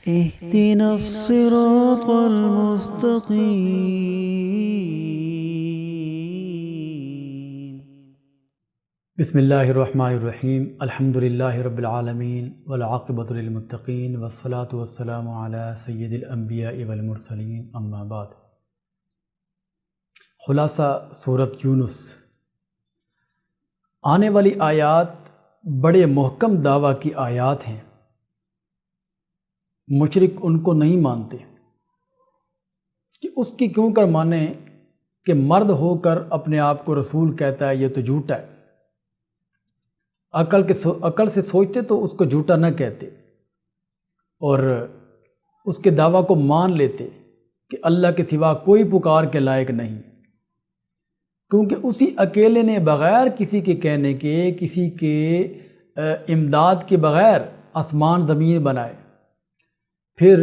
اهدنا الصراط المستقيم. بسم اللہ الرحمن الرحیم. الحمد للہ رب العالمین والعاقبۃ للمتقین والصلاة والسلام علی سید الانبیاء والمرسلین. اما بعد. خلاصہ سورۃ یونس. آنے والی آیات بڑے محکم دعویٰ کی آیات ہیں. مشرک ان کو نہیں مانتے کہ اس کی کیوں کر مانیں کہ مرد ہو کر اپنے آپ کو رسول کہتا ہے، یہ تو جھوٹا ہے. عقل سے سوچتے تو اس کو جھوٹا نہ کہتے اور اس کے دعویٰ کو مان لیتے کہ اللہ کے سوا کوئی پکار کے لائق نہیں، کیونکہ اسی اکیلے نے بغیر کسی کے کہنے کے، کسی کے امداد کے بغیر آسمان زمین بنائے، پھر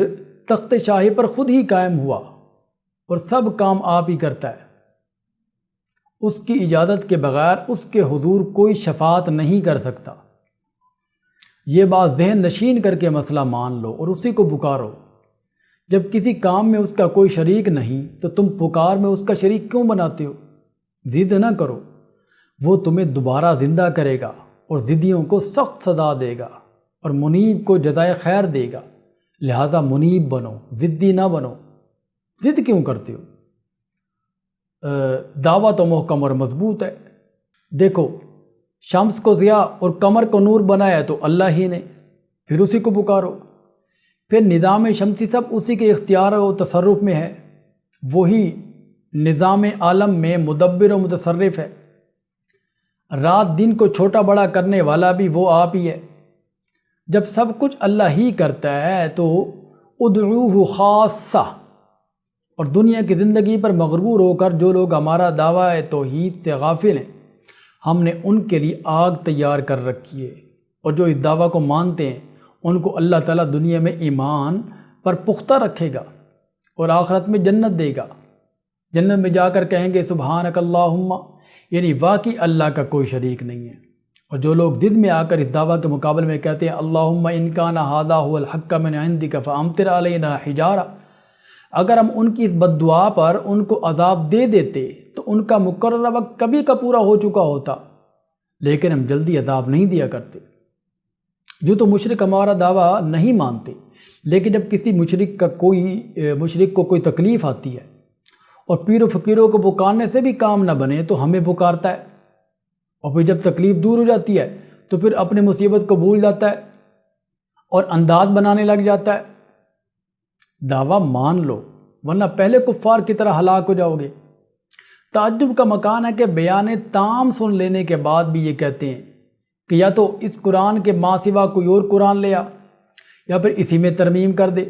تخت شاہی پر خود ہی قائم ہوا اور سب کام آپ ہی کرتا ہے. اس کی اجازت کے بغیر اس کے حضور کوئی شفاعت نہیں کر سکتا. یہ بات ذہن نشین کر کے مسئلہ مان لو اور اسی کو پکارو. جب کسی کام میں اس کا کوئی شریک نہیں تو تم پکار میں اس کا شریک کیوں بناتے ہو؟ ضد نہ کرو، وہ تمہیں دوبارہ زندہ کرے گا اور ضدیوں کو سخت سزا دے گا اور منیب کو جزائے خیر دے گا. لہذا منیب بنو، ضدی نہ بنو. ضد کیوں کرتے ہو؟ دعویٰ تو محکم اور مضبوط ہے. دیکھو، شمس کو ضیاء اور قمر کو نور بنایا تو اللہ ہی نے، پھر اسی کو پکارو. پھر نظام شمسی سب اسی کے اختیار و تصرف میں ہے. وہی نظام عالم میں مدبر و متصرف ہے. رات دن کو چھوٹا بڑا کرنے والا بھی وہ آپ ہی ہے. جب سب کچھ اللہ ہی کرتا ہے تو ادعوہ خاصہ. اور دنیا کی زندگی پر مغرور ہو کر جو لوگ ہمارا دعویٰ توحید سے غافل ہیں، ہم نے ان کے لیے آگ تیار کر رکھی ہے. اور جو اس دعویٰ کو مانتے ہیں ان کو اللہ تعالیٰ دنیا میں ایمان پر پختہ رکھے گا اور آخرت میں جنت دے گا. جنت میں جا کر کہیں گے سبحانک اللہم، یعنی واقعی اللہ کا کوئی شریک نہیں ہے. اور جو لوگ ضد میں آ کر اس دعویٰ کے مقابلے میں کہتے ہیں اللہم ان کان ھذا ھو الحق من عندک فامطر علینا حجارہ، اگر ہم ان کی اس بد دعا پر ان کو عذاب دے دیتے تو ان کا مقررہ وقت کبھی کا پورا ہو چکا ہوتا، لیکن ہم جلدی عذاب نہیں دیا کرتے. جو تو مشرک ہمارا دعویٰ نہیں مانتے، لیکن جب کسی مشرک کو کوئی تکلیف آتی ہے اور پیر و فقیروں کو پکارنے سے بھی کام نہ بنے تو ہمیں پکارتا ہے، اور پھر جب تکلیف دور ہو جاتی ہے تو پھر اپنے مصیبت کو بھول جاتا ہے اور انداز بنانے لگ جاتا ہے. دعویٰ مان لو ورنہ پہلے کفار کی طرح ہلاک ہو جاؤ گے. تعجب کا مکان ہے کہ بیان تام سن لینے کے بعد بھی یہ کہتے ہیں کہ یا تو اس قرآن کے ماں سوا کوئی اور قرآن لے آ یا پھر اسی میں ترمیم کر دے.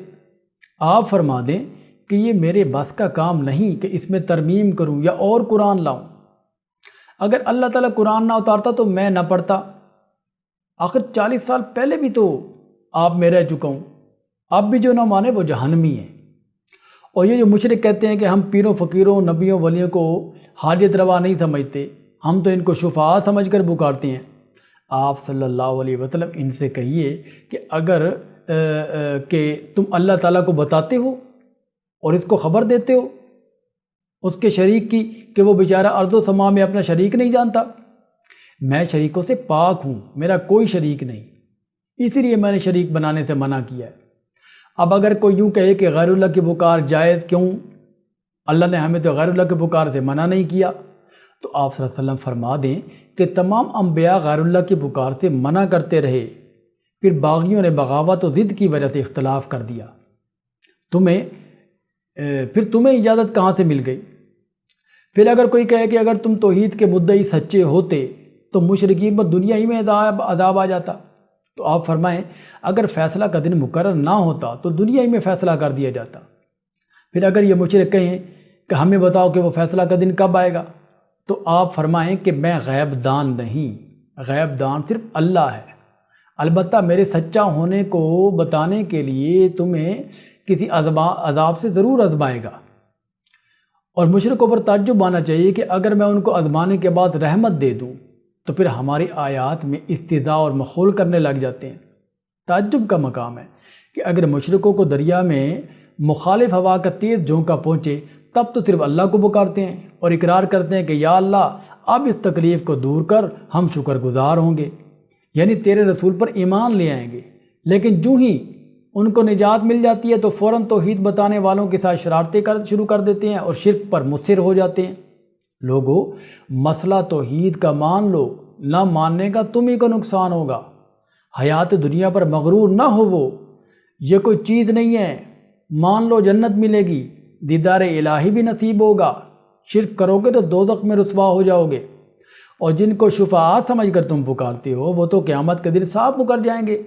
آپ فرما دیں کہ یہ میرے بس کا کام نہیں کہ اس میں ترمیم کروں یا اور قرآن لاؤں. اگر اللہ تعالیٰ قرآن نہ اتارتا تو میں نہ پڑھتا. آخر 40 سال پہلے بھی تو آپ میں رہ چکا ہوں. اب بھی جو نہ مانے وہ جہنمی ہے. اور یہ جو مشرک کہتے ہیں کہ ہم پیروں فقیروں نبیوں ولیوں کو حاجت روا نہیں سمجھتے، ہم تو ان کو شفاعہ سمجھ کر پکارتے ہیں. آپ صلی اللہ علیہ وسلم ان سے کہیے کہ اگر کہ تم اللہ تعالیٰ کو بتاتے ہو اور اس کو خبر دیتے ہو اس کے شریک کی کہ وہ بیچارہ ارض و سما میں اپنا شریک نہیں جانتا. میں شریکوں سے پاک ہوں، میرا کوئی شریک نہیں، اسی لیے میں نے شریک بنانے سے منع کیا ہے. اب اگر کوئی یوں کہے کہ غیر اللہ کی پکار جائز کیوں، اللہ نے ہمیں تو غیر اللہ کی پکار سے منع نہیں کیا، تو آپ صلی اللہ علیہ وسلم فرما دیں کہ تمام انبیاء غیر اللہ کی پکار سے منع کرتے رہے، پھر باغیوں نے بغاوت و ضد کی وجہ سے اختلاف کر دیا. پھر تمہیں اجازت کہاں سے مل گئی؟ پھر اگر کوئی کہے کہ اگر تم توحید کے مدعی سچے ہوتے تو مشرکین پر دنیا ہی میں عذاب آ جاتا، تو آپ فرمائیں اگر فیصلہ کا دن مقرر نہ ہوتا تو دنیا ہی میں فیصلہ کر دیا جاتا. پھر اگر یہ مشرک کہیں کہ ہمیں بتاؤ کہ وہ فیصلہ کا دن کب آئے گا، تو آپ فرمائیں کہ میں غیب دان نہیں، غیب دان صرف اللہ ہے. البتہ میرے سچا ہونے کو بتانے کے لیے تمہیں کسی عذاب سے ضرور آزمائے گا. اور مشرکوں پر تعجب آنا چاہیے کہ اگر میں ان کو آزمانے کے بعد رحمت دے دوں تو پھر ہماری آیات میں استہزاء اور مخول کرنے لگ جاتے ہیں. تعجب کا مقام ہے کہ اگر مشرکوں کو دریا میں مخالف ہوا کا تیز جھونکا پہنچے تب تو صرف اللہ کو پکارتے ہیں اور اقرار کرتے ہیں کہ یا اللہ اب اس تکلیف کو دور کر، ہم شکر گزار ہوں گے، یعنی تیرے رسول پر ایمان لے آئیں گے۔ لیکن جو ہی ان کو نجات مل جاتی ہے تو فوراً توحید بتانے والوں کے ساتھ شرارتیں شروع کر دیتے ہیں اور شرک پر مصر ہو جاتے ہیں۔ لوگو، مسئلہ توحید کا مان لو، نہ ماننے کا تمہیں کو نقصان ہوگا۔ حیات دنیا پر مغرور نہ ہو، وہ یہ کوئی چیز نہیں ہے، مان لو جنت ملے گی، دیدار الہی بھی نصیب ہوگا۔ شرک کرو گے تو دوزخ میں رسوا ہو جاؤ گے، اور جن کو شفاعت سمجھ کر تم پکارتے ہو وہ تو قیامت کے دن صاف پکار جائیں گے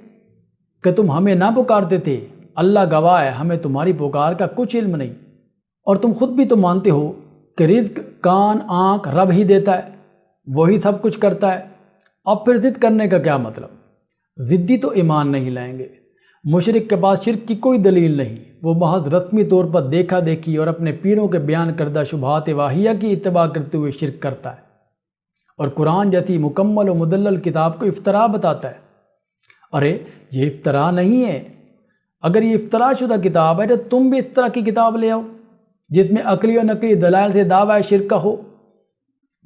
کہ تم ہمیں نہ پکارتے تھے، اللہ گواہ ہے ہمیں تمہاری پکار کا کچھ علم نہیں۔ اور تم خود بھی تو مانتے ہو کہ رزق، کان، آنکھ رب ہی دیتا ہے، وہی سب کچھ کرتا ہے، اب پھر ضد کرنے کا کیا مطلب؟ ضدی تو ایمان نہیں لائیں گے۔ مشرک کے پاس شرک کی کوئی دلیل نہیں، وہ محض رسمی طور پر دیکھا دیکھی اور اپنے پیروں کے بیان کردہ شبہات واہیہ کی اتباع کرتے ہوئے شرک کرتا ہے، اور قرآن جیسی مکمل و مدلل کتاب کو افتراء بتاتا ہے۔ ارے یہ افتراء نہیں ہے، اگر یہ افتراء شدہ کتاب ہے تو تم بھی اس طرح کی کتاب لے آؤ جس میں عقلی و نقلی دلائل سے دعویٰ شرک کا ہو۔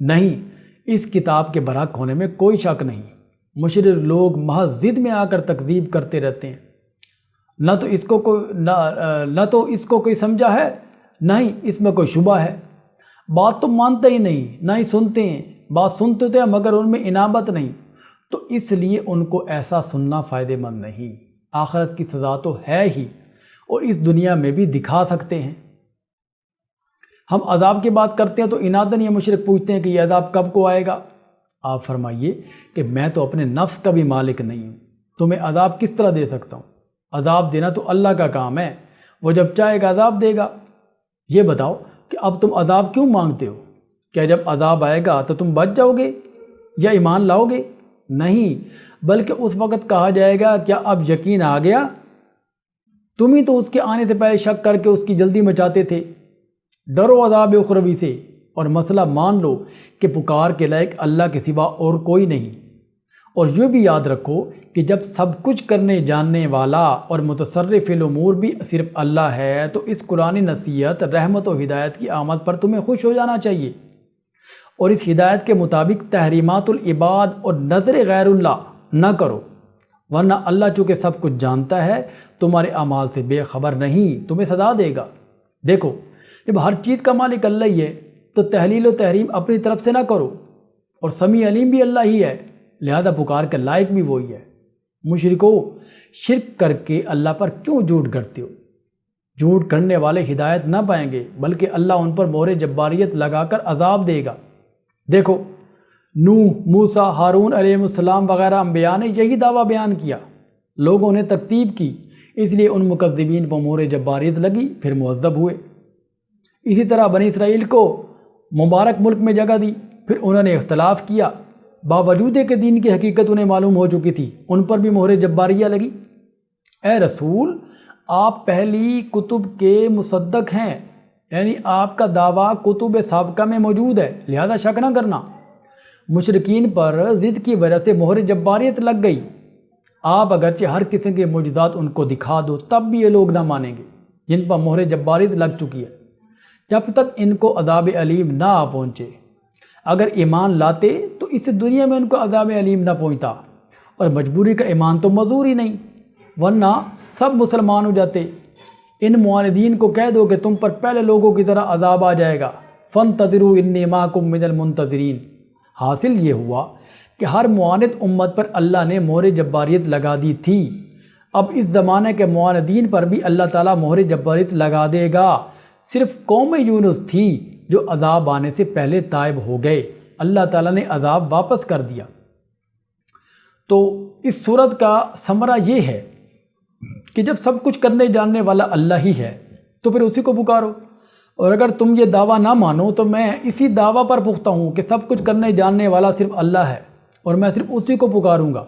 نہیں، اس کتاب کے برحق ہونے میں کوئی شک نہیں۔ مشرک لوگ محض ضد میں آ کر تکذیب کرتے رہتے ہیں، نہ تو اس کو کوئی سمجھا ہے، نہ ہی اس میں کوئی شبہ ہے۔ بات تو مانتے ہی نہیں، نہ ہی سنتے ہیں، بات سنتے ہیں مگر ان میں انابت نہیں، تو اس لیے ان کو ایسا سننا فائدہ مند نہیں۔ آخرت کی سزا تو ہے ہی، اور اس دنیا میں بھی دکھا سکتے ہیں۔ ہم عذاب کی بات کرتے ہیں تو انادن یہ مشرک پوچھتے ہیں کہ یہ عذاب کب کو آئے گا؟ آپ فرمائیے کہ میں تو اپنے نفس کا بھی مالک نہیں ہوں، تمہیں عذاب کس طرح دے سکتا ہوں؟ عذاب دینا تو اللہ کا کام ہے، وہ جب چاہے گا عذاب دے گا۔ یہ بتاؤ کہ اب تم عذاب کیوں مانگتے ہو؟ کیا جب عذاب آئے گا تو تم بچ جاؤ گے یا ایمان لاؤ گے؟ نہیں، بلکہ اس وقت کہا جائے گا کیا اب یقین آ گیا؟ تم ہی تو اس کے آنے سے پہلے شک کر کے اس کی جلدی مچاتے تھے۔ ڈرو عذاب اخروی سے، اور مسئلہ مان لو کہ پکار کے لائق اللہ کے سوا اور کوئی نہیں۔ اور یہ بھی یاد رکھو کہ جب سب کچھ کرنے جاننے والا اور متصرف الامور بھی صرف اللہ ہے تو اس قرآن نصیحت، رحمت و ہدایت کی آمد پر تمہیں خوش ہو جانا چاہیے، اور اس ہدایت کے مطابق تحریمات العباد اور نظر غیر اللہ نہ کرو، ورنہ اللہ چونکہ سب کچھ جانتا ہے تمہارے اعمال سے بے خبر نہیں، تمہیں سزا دے گا۔ دیکھو، جب ہر چیز کا مالک اللہ ہی ہے تو تحلیل و تحریم اپنی طرف سے نہ کرو، اور سمیع علیم بھی اللہ ہی ہے، لہذا پکار کے لائق بھی وہی ہے۔ مشرکو، شرک کر کے اللہ پر کیوں جھوٹ گھڑتے ہو؟ جھوٹ کرنے والے ہدایت نہ پائیں گے، بلکہ اللہ ان پر مہر جباریت لگا کر عذاب دے گا۔ دیکھو، نوح، موسیٰ، ہارون علیہ السلام وغیرہ انبیاء نے یہی دعویٰ بیان کیا، لوگوں نے تکذیب کی، اس لیے ان مکذبین پر مہر جباریت لگی، پھر معذب ہوئے۔ اسی طرح بنی اسرائیل کو مبارک ملک میں جگہ دی، پھر انہوں نے اختلاف کیا، باوجود کہ دین کی حقیقت انہیں معلوم ہو چکی تھی، ان پر بھی مہر جباریہ لگی۔ اے رسول، آپ پہلی کتب کے مصدق ہیں، یعنی آپ کا دعویٰ کتب سابقہ میں موجود ہے، لہذا شک نہ کرنا۔ مشرکین پر ضد کی وجہ سے مہر جباریت لگ گئی، آپ اگرچہ ہر قسم کے معجزات ان کو دکھا دو تب بھی یہ لوگ نہ مانیں گے جن پر مہر جباریت لگ چکی ہے، جب تک ان کو عذاب علیم نہ آ پہنچے۔ اگر ایمان لاتے تو اس دنیا میں ان کو عذاب علیم نہ پہنچتا، اور مجبوری کا ایمان تو معذور ہی نہیں، ورنہ سب مسلمان ہو جاتے۔ ان معاندین کو کہہ دو کہ تم پر پہلے لوگوں کی طرح عذاب آ جائے گا، فانتظروا انی معکم من المنتظرین۔ حاصل یہ ہوا کہ ہر معاند امت پر اللہ نے مہر جباریت لگا دی تھی، اب اس زمانے کے معاندین پر بھی اللہ تعالیٰ مہر جباریت لگا دے گا۔ صرف قوم یونس تھی جو عذاب آنے سے پہلے تائب ہو گئے، اللہ تعالیٰ نے عذاب واپس کر دیا۔ تو اس صورت کا ثمرہ یہ ہے کہ جب سب کچھ کرنے جاننے والا اللہ ہی ہے تو پھر اسی کو پکارو، اور اگر تم یہ دعویٰ نہ مانو تو میں اسی دعویٰ پر پختہ ہوں کہ سب کچھ کرنے جاننے والا صرف اللہ ہے، اور میں صرف اسی کو پکاروں گا۔